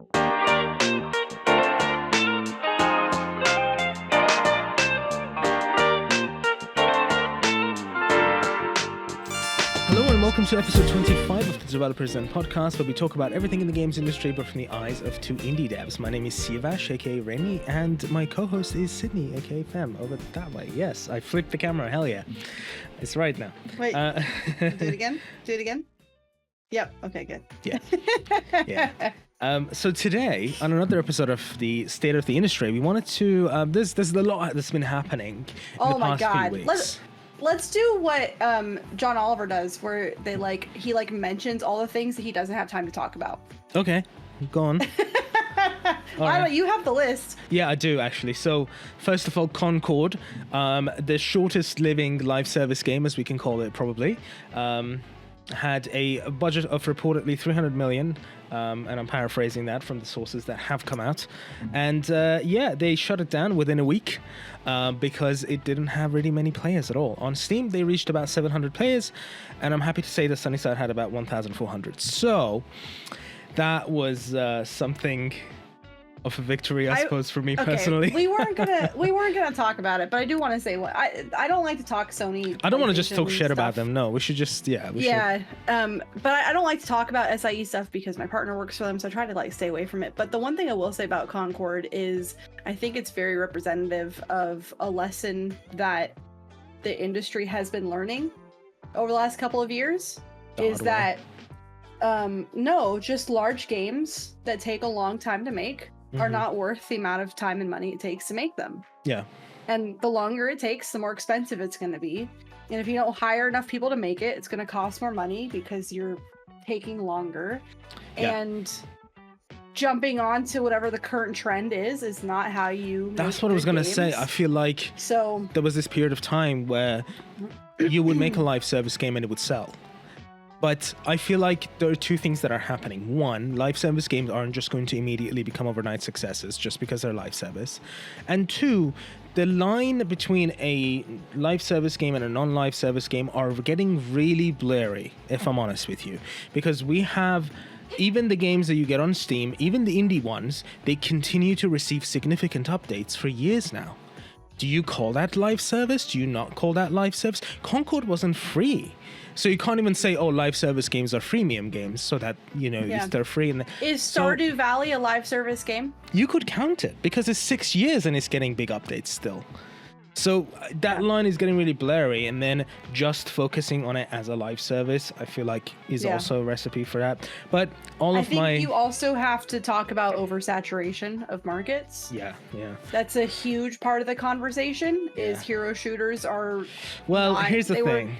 Hello and welcome to episode 25 of the Developers Zen podcast, where we talk about everything in the games industry but from the eyes of two indie devs. My name is Siavash, aka Rainy, and my co-host is Sydney, aka Fem, over that way. Yes, I flipped the camera, hell yeah. It's right now. Wait, do it again? Do it again? Yep, okay, good. Yeah. So today, on another episode of the State of the Industry, we wanted to, there's a lot that's been happening in the past few weeks. Let's do what John Oliver does, where he mentions all the things that he doesn't have time to talk about. Okay, go on. Right. You have the list. Yeah, I do actually. So first of all, Concord, the shortest living live service game, as we can call it probably, had a budget of reportedly 300 million, and I'm paraphrasing that from the sources that have come out. And they shut it down within a week because it didn't have really many players at all. On Steam, they reached about 700 players, and I'm happy to say that SunnySide had about 1,400. So that was something of a victory, I suppose, for me personally. we weren't gonna talk about it, but I do want to say what I don't like to talk Sony. I don't want to just talk shit about them. No, we should just should. But I don't like to talk about SIE stuff because my partner works for them, so I try to stay away from it. But the one thing I will say about Concord is I think it's very representative of a lesson that the industry has been learning over the last couple of years. Just large games that take a long time to make are not worth the amount of time and money it takes to make them. Yeah. And the longer it takes, the more expensive it's going to be. And if you don't hire enough people to make it, it's going to cost more money because you're taking longer. Yeah. And jumping on to whatever the current trend is not how you That's what I was going to say. I feel like there was this period of time where you would make a live service game and it would sell. But I feel like there are two things that are happening. One, live service games aren't just going to immediately become overnight successes just because they're live service. And two, the line between a live service game and a non-live service game are getting really blurry, if I'm honest with you. Because we have even the games that you get on Steam, even the indie ones, they continue to receive significant updates for years now. Do you call that live service? Do you not call that live service? Concord wasn't free. So you can't even say, live service games are freemium games, so that, they're free. Is Stardew Valley a live service game? You could count it, because it's 6 years and it's getting big updates still. So that line is getting really blurry, and then just focusing on it as a live service, I feel like is also a recipe for that. But I think you also have to talk about oversaturation of markets. Yeah. That's a huge part of the conversation, is hero shooters are... Well, here's the thing.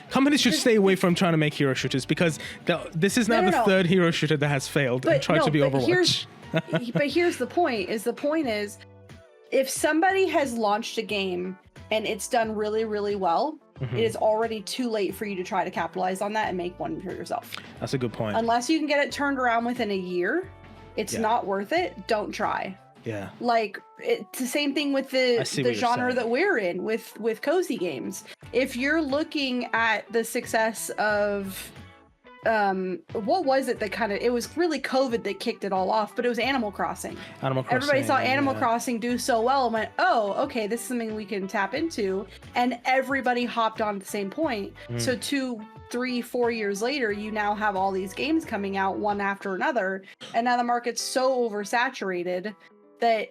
Companies should stay away from trying to make hero shooters, because this is now the third hero shooter that has failed and tried to be Overwatch. But here's the point. The point is, if somebody has launched a game and it's done really, really well, it is already too late for you to try to capitalize on that and make one for yourself. That's a good point. Unless you can get it turned around within a year, it's not worth it. Don't try. Yeah. It's the same thing with the genre that we're in with cozy games. If you're looking at the success of what was it that it was really COVID that kicked it all off, but it was Animal Crossing. Everybody saw Animal Crossing do so well and went, oh, okay, this is something we can tap into. And everybody hopped on at the same point. So 2, 3, 4 years later, you now have all these games coming out one after another. And now the market's so oversaturated that,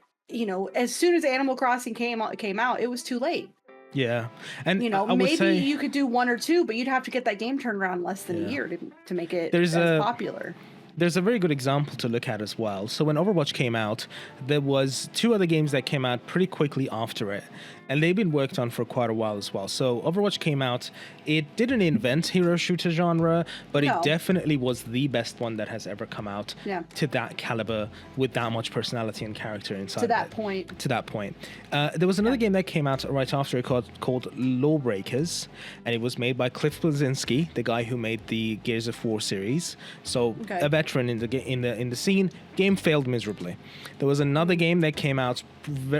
as soon as Animal Crossing came out, it was too late. Yeah. And maybe you could do 1 or 2, but you'd have to get that game turned around in less than a year to make it as popular. There's a very good example to look at as well. So when Overwatch came out, there was 2 other games that came out pretty quickly after it, and they've been worked on for quite a while as well. So Overwatch came out, it didn't invent hero shooter genre, but it definitely was the best one that has ever come out to that caliber, with that much personality and character inside. To that point. There was another game that came out right after it called Lawbreakers, and it was made by Cliff Bleszinski, the guy who made the Gears of War series. So a veteran in the scene. Game failed miserably. There was another game that came out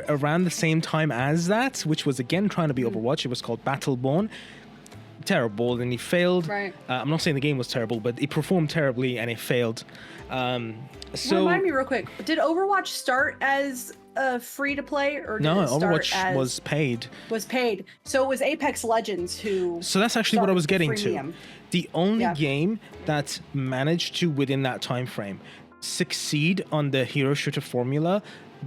around the same time as that, which was again trying to be Overwatch. It was called Battleborn. terrible and it failed. Right. I'm not saying the game was terrible, but it performed terribly and it failed. So remind me real quick, did Overwatch start as free to play, or did no, it start Overwatch was paid. Was paid. So it was Apex Legends who. So that's actually what I was getting freemium. to. The only game that managed to, within that time frame, succeed on the hero shooter formula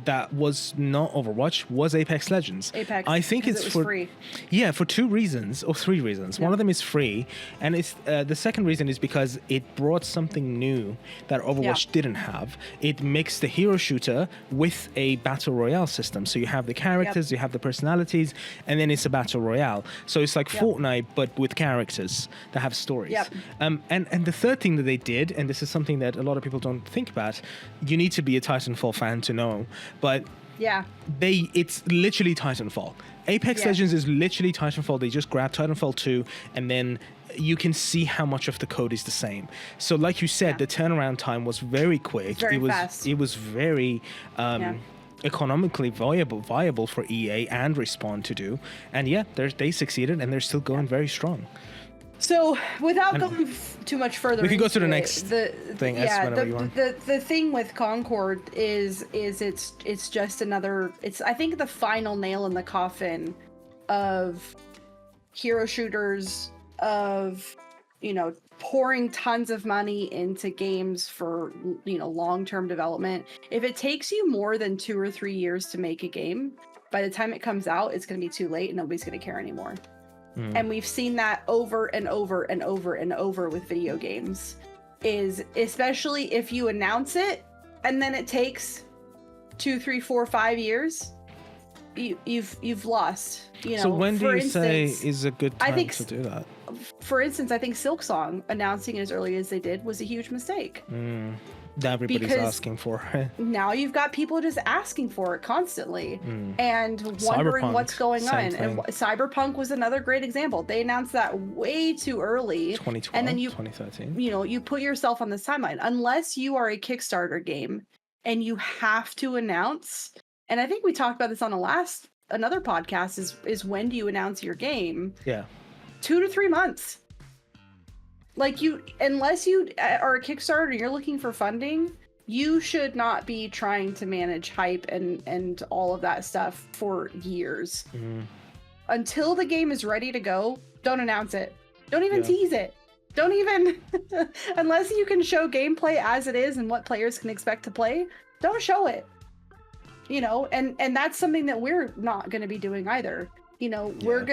that was not Overwatch was Apex Legends. I think it's for free. Yeah, for 2 reasons or 3 reasons. One of them is free, and it's the second reason is because it brought something new that Overwatch didn't have. It mixed the hero shooter with a battle royale system. So you have the characters, you have the personalities, and then it's a battle royale. So it's like Fortnite but with characters that have stories. And the third thing that they did, and this is something that a lot of people don't think about, you need to be a Titanfall fan to know. But it's literally Titanfall. Apex Legends is literally Titanfall. They just grabbed Titanfall 2 and then you can see how much of the code is the same. So like you said, the turnaround time was very quick. Very fast. It was very economically viable for EA and Respawn to do. And they succeeded and they're still going very strong. So, without going too much further, we can go to the next thing. The thing with Concord is it's just another. It's I think the final nail in the coffin of hero shooters, of pouring tons of money into games for long-term development. If it takes you more than 2 or 3 years to make a game, by the time it comes out, it's going to be too late and nobody's going to care anymore. And we've seen that over and over and over and over with video games, is especially if you announce it and then it takes 2, 3, 4, 5 years, you've lost. So when do you say is a good time to do that? For instance, I think Silksong announcing it as early as they did was a huge mistake. That everybody's asking for it. Now you've got people just asking for it constantly and wondering what's going on. And Cyberpunk was another great example. They announced that way too early. 2012, and then 2013. You put yourself on the timeline. Unless you are a Kickstarter game and you have to announce, and I think we talked about this on another podcast, is when do you announce your game? 2 to 3 months. Like unless you are a Kickstarter and you're looking for funding, you should not be trying to manage hype and all of that stuff for years. Until the game is ready to go, don't announce it. Don't even tease it. Don't even, unless you can show gameplay as it is and what players can expect to play, don't show it. And that's something that we're not going to be doing either. We're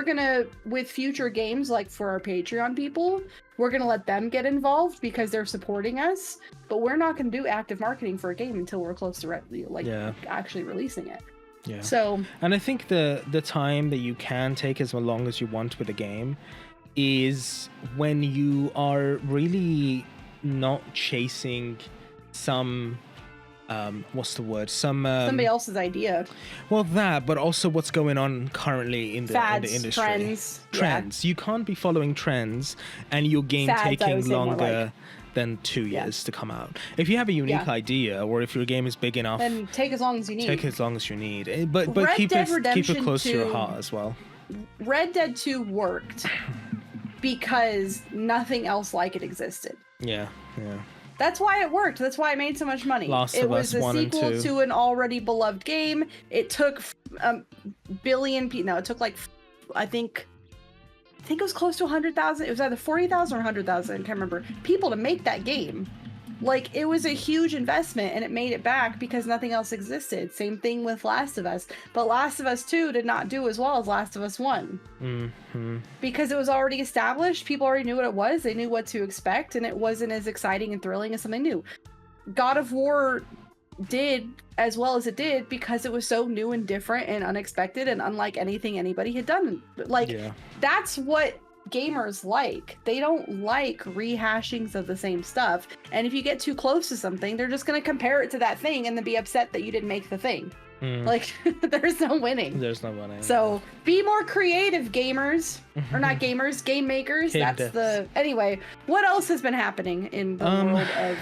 gonna with future games, like for our Patreon people, we're gonna let them get involved because they're supporting us, but we're not gonna do active marketing for a game until we're close to actually releasing it. So, and I think the time that you can take as long as you want with a game is when you are really not chasing some somebody else's idea. Well, that, but also what's going on currently in the industry. Trends. You can't be following trends and your game taking longer than 2 years to come out. If you have a unique idea, or if your game is big enough, then take as long as you need. But keep it close to your heart as well. Red Dead 2 worked because nothing else like it existed. Yeah. That's why it worked. That's why it made so much money. It was a sequel to an already beloved game. It took a billion people. No, it took I think it was close to 100,000. It was either 40,000 or 100,000. I can't remember. People to make that game. It was a huge investment, and it made it back because nothing else existed. Same thing with Last of Us. But Last of Us 2 did not do as well as Last of Us 1. Because it was already established. People already knew what it was. They knew what to expect, and it wasn't as exciting and thrilling as something new. God of War did as well as it did because it was so new and different and unexpected and unlike anything anybody had done. That's what gamers like. They don't like rehashings of the same stuff, and if you get too close to something, they're just going to compare it to that thing and then be upset that you didn't make the thing. There's no winning. So be more creative, gamers. Or not gamers, game makers. Anyway, what else has been happening in the world of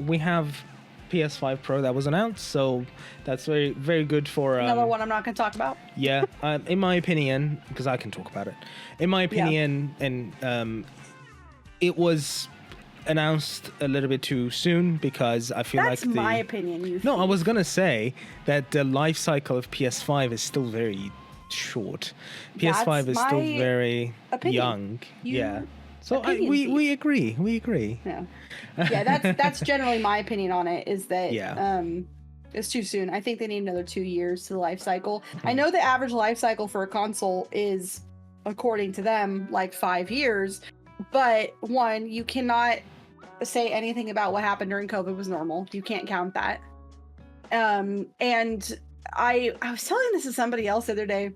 we have PS5 Pro that was announced, so that's very, very good for another one I'm not going to talk about. Yeah, in my opinion, because I can talk about it. In my opinion, and it was announced a little bit too soon, because I feel that's like my opinion. I was gonna say that the life cycle of PS5 is still very short. PS5 is still very young. So we agree. Yeah, that's generally my opinion on it, is that it's too soon. I think they need another 2 years to the life cycle. I know the average life cycle for a console is, according to them, like 5 years. But one, you cannot say anything about what happened during COVID was normal. You can't count that. And I was telling this to somebody else the other day.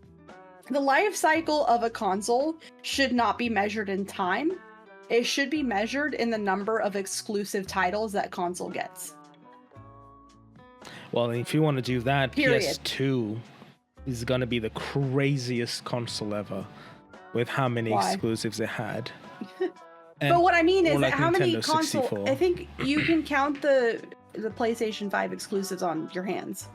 The life cycle of a console should not be measured in time. It should be measured in the number of exclusive titles that console gets. Well, if you want to do that, PS2 is going to be the craziest console ever, with how many exclusives it had. But what I mean is, like, how many consoles? I think you can count the PlayStation 5 exclusives on your hands.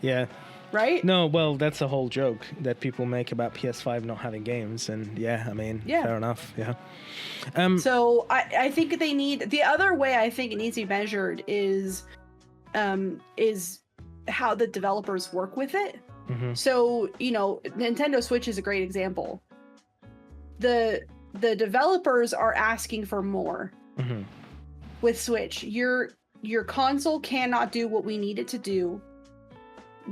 Yeah. Right? No, well, that's a whole joke that people make about PS5 not having games, and fair enough. Yeah. So I think they need, the other way I think it needs to be measured is how the developers work with it. Mm-hmm. So, Nintendo Switch is a great example. The developers are asking for more. Mm-hmm. With Switch. Your console cannot do what we need it to do.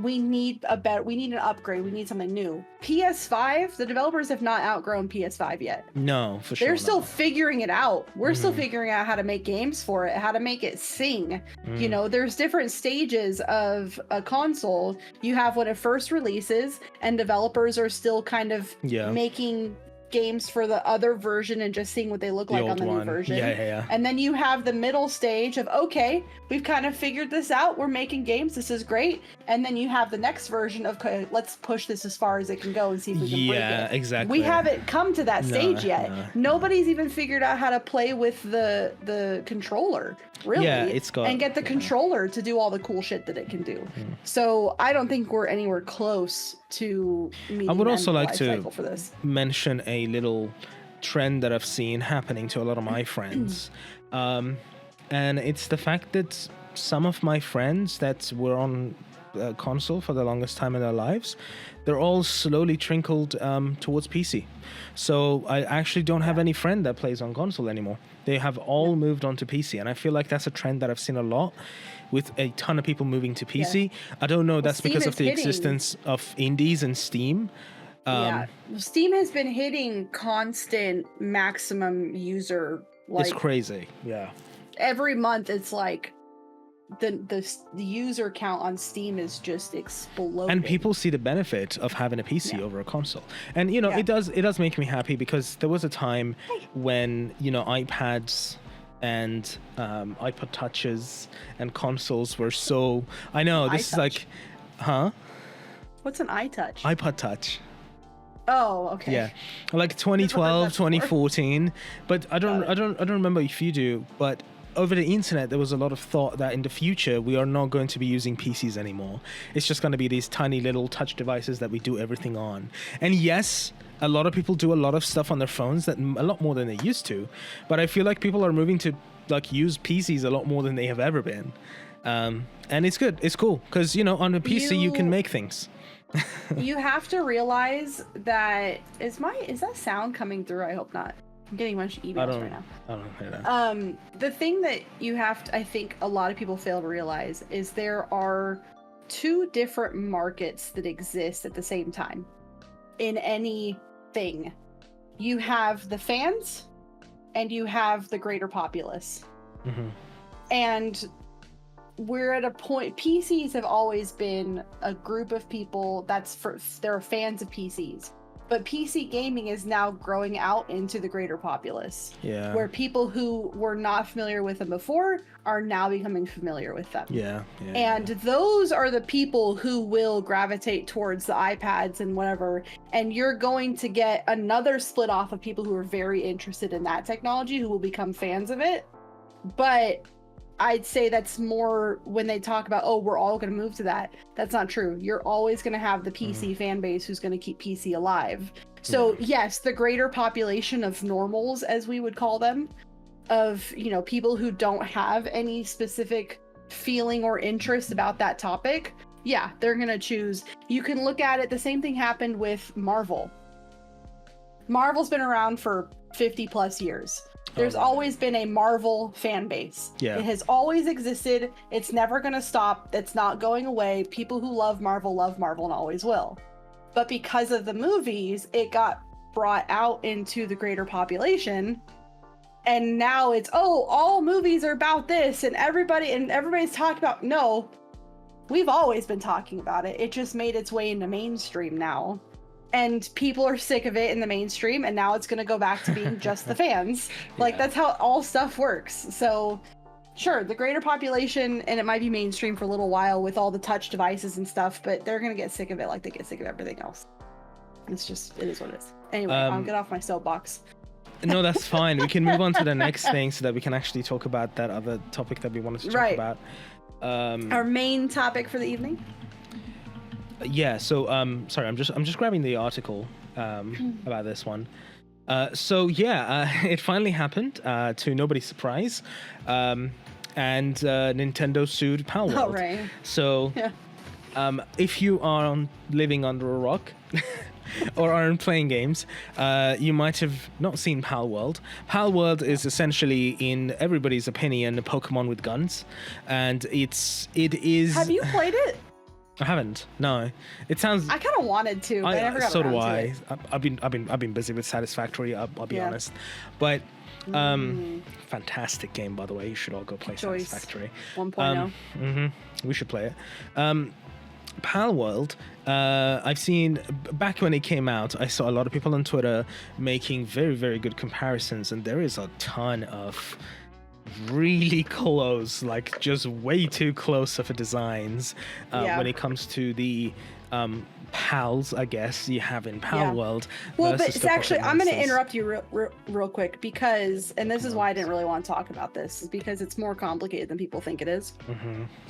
We need an upgrade. We need something new. PS5, the developers have not outgrown PS5 yet. No, for sure. They're still figuring it out. We're still figuring out how to make games for it, how to make it sing. There's different stages of a console. You have when it first releases, and developers are still kind of making games for the other version and just seeing what they look like on the new version. And then you have the middle stage of, okay, we've kind of figured this out. We're making games. This is great. And then you have the next version of, okay, let's push this as far as it can go and see if we can break it. Yeah, exactly. We haven't come to that stage yet. Nobody's even figured out how to play with the controller, really. Yeah, and get the controller to do all the cool shit that it can do. So I don't think we're anywhere close to meeting. I would also like to for this. mention a little trend that I've seen happening to a lot of my friends. And it's the fact that some of my friends that were on console for the longest time in their lives, they're all slowly trickled towards PC. So I actually don't have any friend that plays on console anymore. They have all moved on to PC, and I feel like that's a trend that I've seen a lot, with a ton of people moving to PC. I don't know, that's because of the existence of indies and Steam. Steam has been hitting constant maximum user. It's crazy. Yeah. Every month, it's like the user count on Steam is just exploding. And people see the benefit of having a PC over a console. And it does make me happy, because there was a time when iPads and iPod touches and consoles were so, I know this is like, what's an iTouch? iPod touch. Oh, okay. Yeah, like 2012, 2014. But I don't remember if you do. But over the internet, there was a lot of thought that in the future we are not going to be using PCs anymore. It's just going to be these tiny little touch devices that we do everything on. And yes, a lot of people do a lot of stuff on their phones, that a lot more than they used to. But I feel like people are moving to use PCs a lot more than they have ever been. And it's good. It's cool, because on a PC you can make things. You have to realize that is that sound coming through? I hope not. I'm getting a bunch of emails right now. I don't hear that. The thing that you have to, I think a lot of people fail to realize, is there are two different markets that exist at the same time in anything. You have the fans and you have the greater populace. And we're at a point, PCs have always been a group of people they're fans of PCs. But PC gaming is now growing out into the greater populace. Yeah. Where people who were not familiar with them before are now becoming familiar with them. And those are the people who will gravitate towards the iPads and whatever. And you're going to get another split off of people who are very interested in that technology, who will become fans of it. But I'd say that's more when they talk about, oh, we're all going to move to that. That's not true. You're always going to have the PC fan base who's going to keep PC alive. So yes, the greater population of normals, as we would call them, of, you know, people who don't have any specific feeling or interest about that topic, yeah, they're going to choose. You can look at it. The same thing happened with Marvel. Marvel's been around for 50 plus years. There's always been a Marvel fan base. Yeah. It has always existed. It's never going to stop. It's not going away. People who love Marvel and always will. But because of the movies, it got brought out into the greater population. And now it's, oh, all movies are about this, and everybody's talking about. No, we've always been talking about it. It just made its way into mainstream now. And people are sick of it in the mainstream, and now it's going to go back to being just the fans. Like, that's how all stuff works. So, sure, the greater population, and it might be mainstream for a little while with all the touch devices and stuff, but they're going to get sick of it like they get sick of everything else. It is what it is. Anyway, I'll get off my soapbox. No, that's fine. We can move on to the next thing so that we can actually talk about that other topic that we wanted to talk about. Our main topic for the evening. Yeah, so sorry, I'm just grabbing the article about this one. It finally happened, to nobody's surprise. And Nintendo sued Palworld. Oh, right. So if you are living under a rock or aren't playing games, you might have not seen Palworld. Palworld is essentially, in everybody's opinion, a Pokemon with guns, and it is. Have you played it? I haven't. No, it sounds. I kind of wanted to, but I never got around to it. I've been busy with Satisfactory. I'll be honest, but fantastic game, by the way. You should all go play Satisfactory 1.0. We should play it. Palworld, I've seen back when it came out. I saw a lot of people on Twitter making very, very good comparisons, and there is a ton of really close, like just way too close of a designs when it comes to the pals, I guess, you have in Palworld. Well, but it's actually, I'm going to interrupt you real quick because, and this is why I didn't really want to talk about this, is because it's more complicated than people think it is.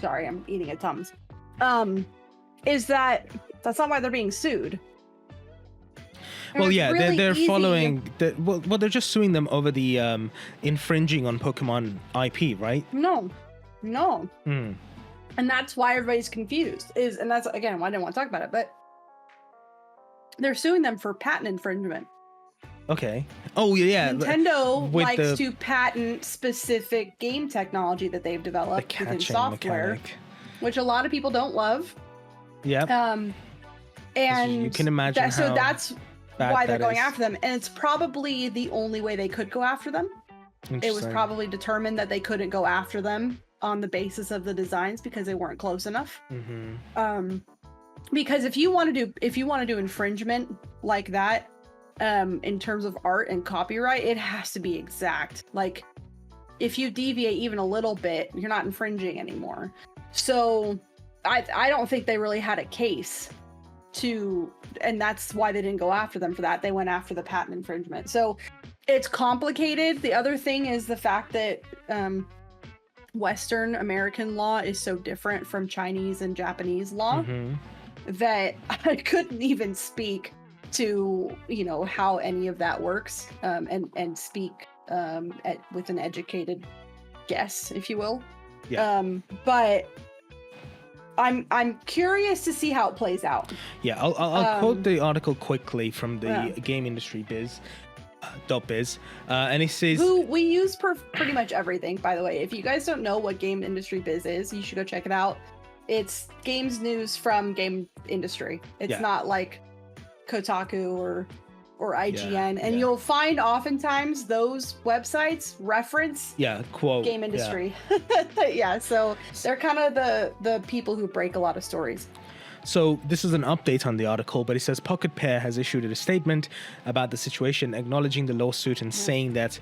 Sorry, I'm eating a Tums. Is that's not why they're being sued. Well, yeah, really they're following. They're just suing them over the infringing on Pokemon IP, right? No. And that's why everybody's confused. And that's, again, why I didn't want to talk about it. But they're suing them for patent infringement. Okay. Oh, yeah. Nintendo likes to patent specific game technology that they've developed within software, which a lot of people don't love. Yeah. And you can imagine so that's why they're going after them, and it's probably the only way they could go after them. It was probably determined that they couldn't go after them on the basis of the designs because they weren't close enough. Because if you want to do infringement like that, in terms of art and copyright, it has to be exact. Like, if you deviate even a little bit, you're not infringing anymore. So I don't think they really had a case to, and that's why they didn't go after them for that. They went after the patent infringement. So it's complicated. The other thing is the fact that Western American law is so different from Chinese and Japanese law that I couldn't even speak to, how any of that works, and speak with an educated guess, if you will. But I'm curious to see how it plays out. Yeah, I'll quote the article quickly from the Game Industry Biz. .biz, and it says, who we use pretty much everything, by the way. If you guys don't know what Game Industry Biz is, you should go check it out. It's games news from game industry. It's not like Kotaku or IGN, and you'll find oftentimes those websites reference quote game industry. So they're kind of the people who break a lot of stories. So this is an update on the article, but it says Pocket Pair has issued a statement about the situation, acknowledging the lawsuit and saying that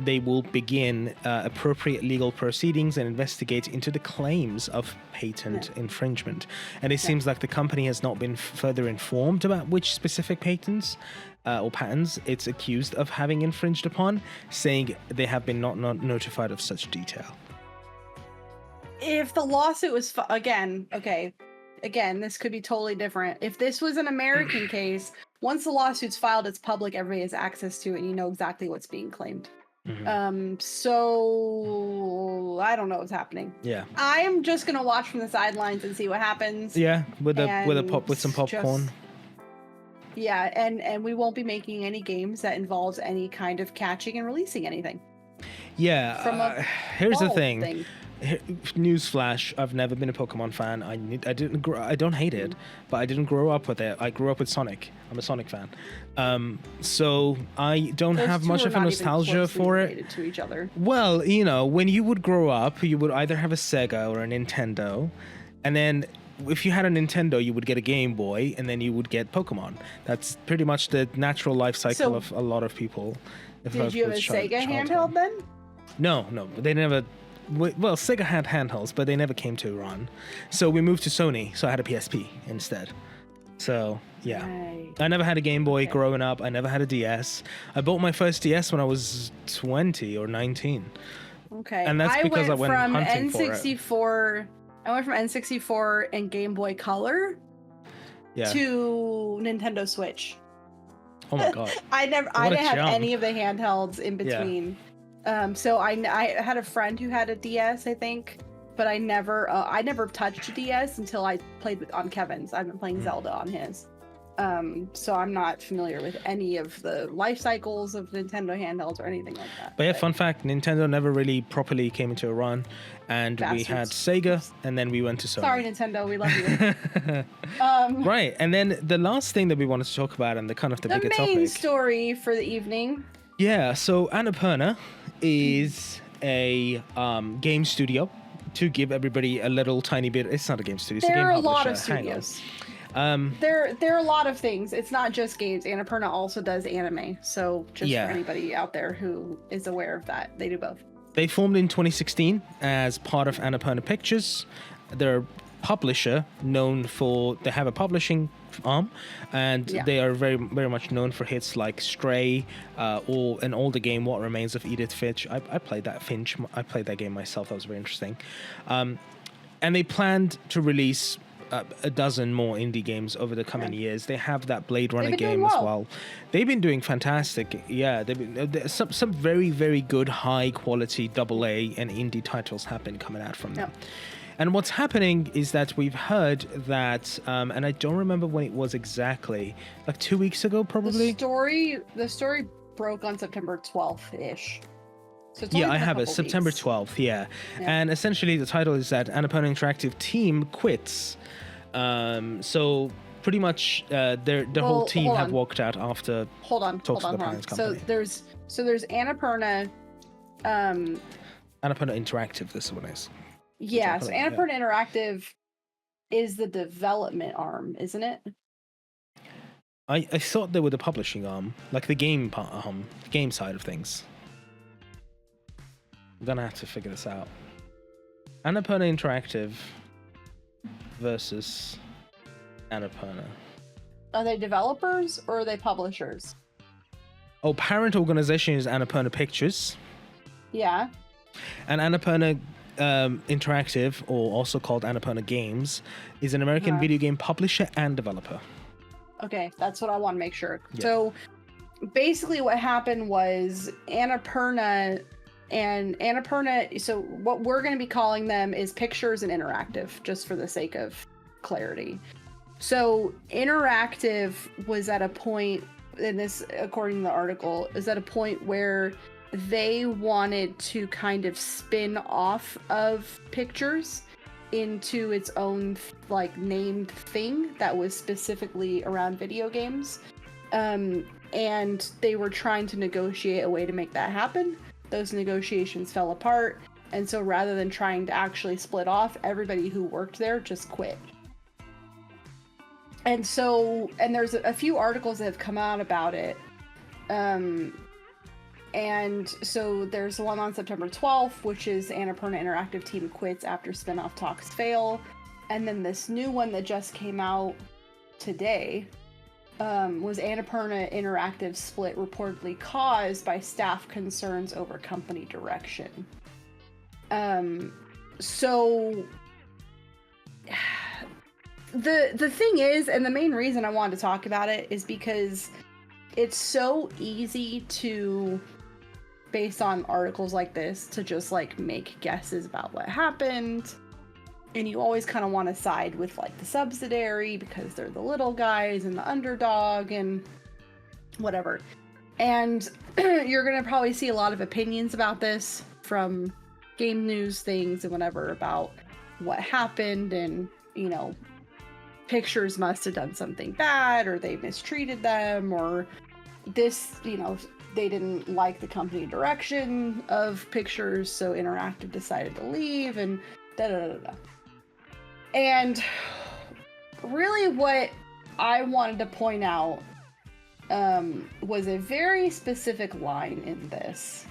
they will begin appropriate legal proceedings and investigate into the claims of patent infringement. And it seems like the company has not been further informed about which specific patents or patents it's accused of having infringed upon, saying they have been not notified of such detail. if the lawsuit was again, this could be totally different. If this was an American case, once the lawsuit's filed, it's public, everybody has access to it, and you know exactly what's being claimed. So I don't know what's happening. Yeah. I am just gonna watch from the sidelines and see what happens. Yeah, with some popcorn. Yeah, and we won't be making any games that involves any kind of catching and releasing anything. Yeah. Here's the thing. Newsflash: I've never been a Pokemon fan. I don't hate it, but I didn't grow up with it. I grew up with Sonic. I'm a Sonic fan, so I don't have much of a nostalgia for it. To each other. Well, you know, when you would grow up, you would either have a Sega or a Nintendo, and then if you had a Nintendo, you would get a Game Boy, and then you would get Pokemon. That's pretty much the natural life cycle of a lot of people. Did you have a Sega handheld then? No, they never. Well, Sega had handhelds, but they never came to Iran. So we moved to Sony, so I had a PSP instead. So, yeah. Right. I never had a Game Boy growing up. I never had a DS. I bought my first DS when I was 20 or 19. Okay. And that's because I went hunting N64, for it. I went from N64 and Game Boy Color to Nintendo Switch. Oh my God. I didn't have any of the handhelds in between. Yeah. So I had a friend who had a DS, I think, but I never touched a DS until I played on Kevin's. I've been playing Zelda on his. So I'm not familiar with any of the life cycles of Nintendo handhelds or anything like that. But yeah, fun fact, Nintendo never really properly came into Iran, and we had Sega, and then we went to Sony. Sorry, Nintendo, we love you. Right, and then the last thing that we wanted to talk about, and the bigger topic. The main story for the evening. Yeah, so Annapurna is a game studio. To give everybody a little tiny bit, it's not a game studio. It's there a game are a lot of publisher. studios. There are a lot of things. It's not just games. Annapurna also does anime. So just for anybody out there who is aware of that, they do both. They formed in 2016 as part of Annapurna Pictures. They're publisher they have a publishing arm, and they are very, very much known for hits like Stray, or an older game, What Remains of Edith Finch. I played that game myself. That was very interesting. And they planned to release a dozen more indie games over the coming years. They have that Blade Runner game as well. They've been doing fantastic. Yeah, some very, very good high quality AA and indie titles have been coming out from them. And what's happening is that we've heard that, and I don't remember when it was exactly, like 2 weeks ago, probably. The story broke on September 12th-ish. So I have it. September 12th, yeah. And essentially the title is that Annapurna Interactive team quits. So pretty much their whole team have walked out after talks with the parents company. So there's Annapurna. Annapurna Interactive, this one is. Yeah, so Annapurna Interactive is the development arm, isn't it? I thought they were the publishing arm, like the game game side of things. I'm gonna have to figure this out. Annapurna Interactive versus Annapurna. Are they developers or are they publishers? Oh, parent organization is Annapurna Pictures. Yeah. And Annapurna Interactive, or also called Annapurna Games, is an American video game publisher and developer. Okay, that's what I want to make sure. Yeah. So basically what happened was Annapurna, so what we're going to be calling them is Pictures and Interactive, just for the sake of clarity. So Interactive was at a point, and this, according to the article, is at a point where they wanted to kind of spin off of Pictures into its own like named thing that was specifically around video games. And they were trying to negotiate a way to make that happen. Those negotiations fell apart. And so rather than trying to actually split off, everybody who worked there just quit. And there's a few articles that have come out about it. And so there's one on September 12th, which is Annapurna Interactive team quits after spinoff talks fail. And then this new one that just came out today was Annapurna Interactive split reportedly caused by staff concerns over company direction. So the thing is, and the main reason I wanted to talk about it is because it's so easy to, based on articles like this, to just like make guesses about what happened. And you always kind of want to side with like the subsidiary because they're the little guys and the underdog and whatever. And you're going to probably see a lot of opinions about this from game news things and whatever about what happened, and, you know, Pictures must have done something bad, or they mistreated them, or this, you know, they didn't like the company direction of Pictures, so Interactive decided to leave, and da-da-da-da. And really what I wanted to point out was a very specific line in this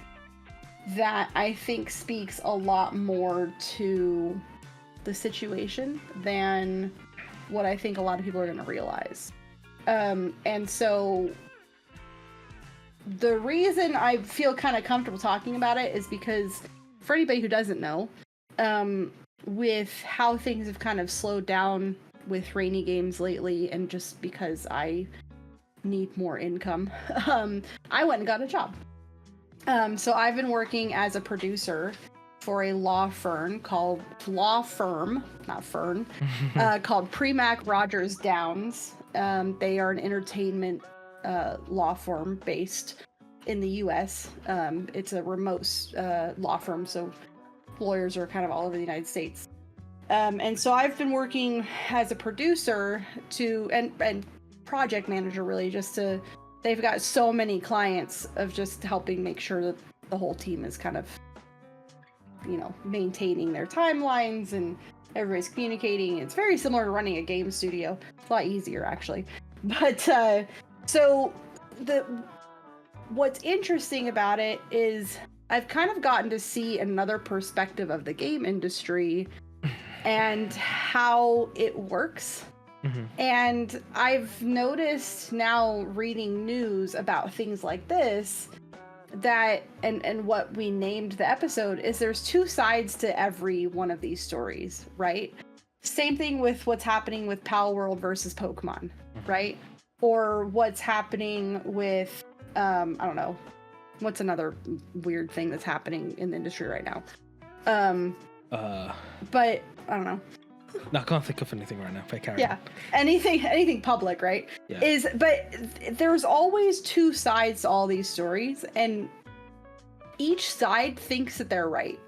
that I think speaks a lot more to the situation than what I think a lot of people are going to realize. And so the reason I feel kind of comfortable talking about it is because, for anybody who doesn't know, with how things have kind of slowed down with RainyGames lately, and just because I need more income, I went and got a job. So I've been working as a producer for a law firm called Premack Rogers Downs. They are an entertainment law firm based in the US. It's a remote law firm, so lawyers are kind of all over the United States. And so I've been working as a producer and project manager, really, just to, they've got so many clients, of just helping make sure that the whole team is kind of, you know, maintaining their timelines and everybody's communicating. It's very similar to running a game studio. It's a lot easier, actually. But so what's interesting about it is I've kind of gotten to see another perspective of the game industry and how it works. Mm-hmm. And I've noticed now, reading news about things like this, that and what we named the episode is there's two sides to every one of these stories, right? Same thing with what's happening with Pal World versus Pokemon, right? Or what's happening with I don't know, what's another weird thing that's happening in the industry right now? But I don't know. No, I can't think of anything right now. If I carry on. Anything public, right? Yeah. But there's always two sides to all these stories, and each side thinks that they're right.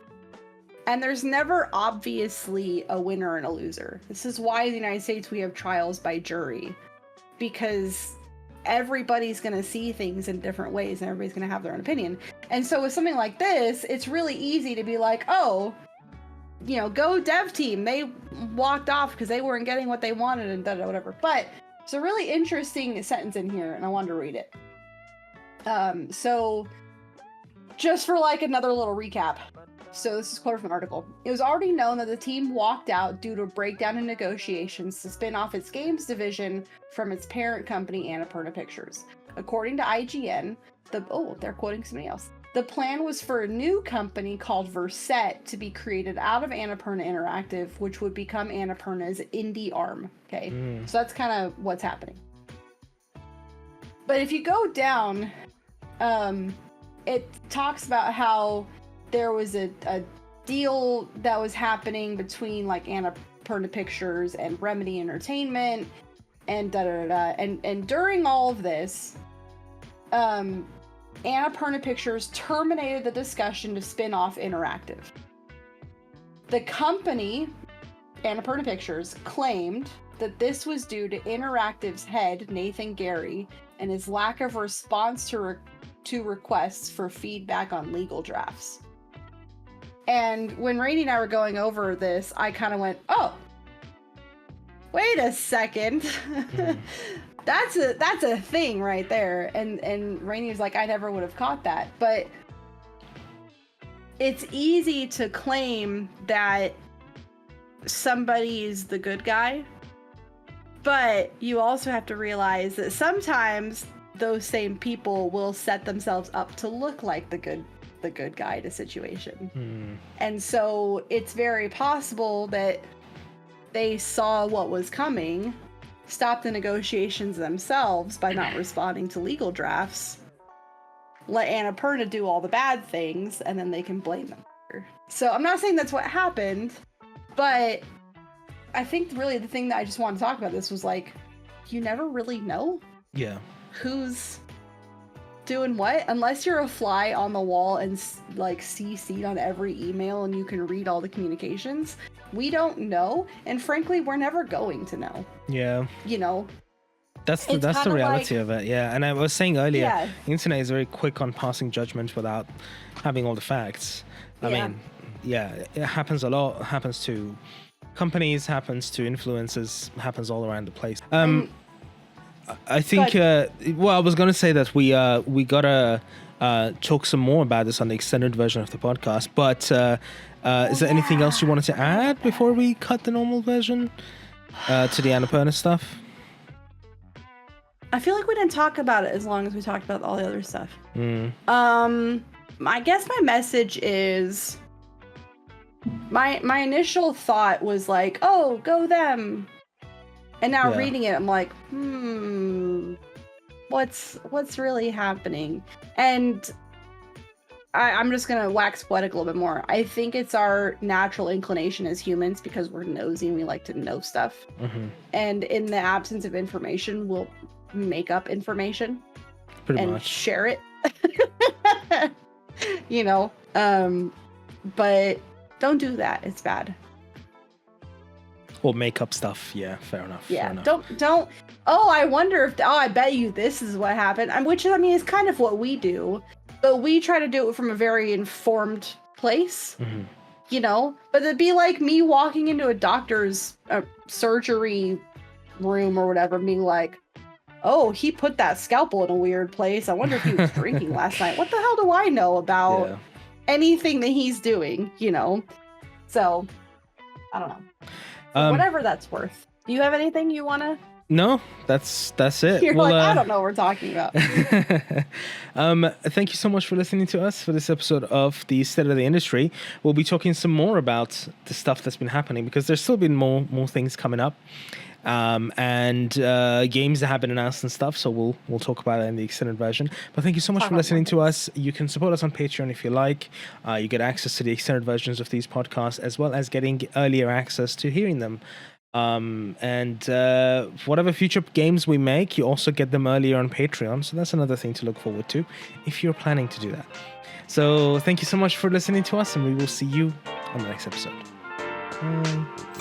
And there's never obviously a winner and a loser. This is why in the United States we have trials by jury, because everybody's going to see things in different ways and everybody's going to have their own opinion. And so with something like this, it's really easy to be like, oh, you know, go dev team, they walked off because they weren't getting what they wanted and whatever. But it's a really interesting sentence in here, and I wanted to read it. So just for like another little recap. So this is quoted from an article. It was already known that the team walked out due to a breakdown in negotiations to spin off its games division from its parent company, Annapurna Pictures. According to IGN, they're quoting somebody else. The plan was for a new company called Versett to be created out of Annapurna Interactive, which would become Annapurna's indie arm. Okay, So that's kind of what's happening. But if you go down, it talks about how there was a deal that was happening between like Annapurna Pictures and Remedy Entertainment, and and during all of this, Annapurna Pictures terminated the discussion to spin off Interactive. The company, Annapurna Pictures, claimed that this was due to Interactive's head, Nathan Gary, and his lack of response to requests for feedback on legal drafts. And when Rainy and I were going over this, I kind of went, oh, wait a second. That's a thing right there. And Rainy was like, I never would have caught that. But it's easy to claim that somebody's the good guy, but you also have to realize that sometimes those same people will set themselves up to look like the good guy to situation. And so it's very possible that they saw what was coming, stopped the negotiations themselves by not responding to legal drafts, let Annapurna do all the bad things, and then they can blame them. So I'm not saying that's what happened, but I think really the thing that I just want to talk about this was like, you never really know who's doing what, unless you're a fly on the wall and like CC'd on every email and you can read all the communications. We don't know, and frankly, we're never going to know. Yeah. You know, that's the reality of it. Yeah. And I was saying earlier, the internet is very quick on passing judgment without having all the facts. I mean, it happens a lot. It happens to companies, happens to influencers, happens all around the place. I think, I was going to say that we gotta talk some more about this on the extended version of the podcast, but is there anything else you wanted to add before we cut the normal version to the Annapurna stuff? I feel like we didn't talk about it as long as we talked about all the other stuff. I guess my message is, my initial thought was like, oh, go them. And now reading it, I'm like, what's really happening? And I'm just going to wax poetic a little bit more. I think it's our natural inclination as humans, because we're nosy and we like to know stuff. And in the absence of information, we'll make up information and share it. You know, but don't do that. It's bad. Or make up stuff. Yeah, fair enough. Yeah, fair enough. Don't. Oh, I wonder if. Oh, I bet you this is what happened. Which, I mean, is kind of what we do, but we try to do it from a very informed place. You know, but it'd be like me walking into a doctor's surgery room or whatever, and being like, "Oh, he put that scalpel in a weird place. I wonder if he was drinking last night. What the hell do I know about anything that he's doing?" You know, so I don't know. Whatever that's worth. Do you have anything you want to? No, that's it. You're like, I don't know what we're talking about. Thank you so much for listening to us for this episode of the State of the Industry. We'll be talking some more about the stuff that's been happening, because there's still been more things coming up. And games that have been announced and stuff, so we'll talk about it in the extended version. But thank you so much for listening to us. You can support us on Patreon if you like. You get access to the extended versions of these podcasts, as well as getting earlier access to hearing them. And whatever future games we make, you also get them earlier on Patreon, so that's another thing to look forward to if you're planning to do that. So thank you so much for listening to us, and we will see you on the next episode. Bye.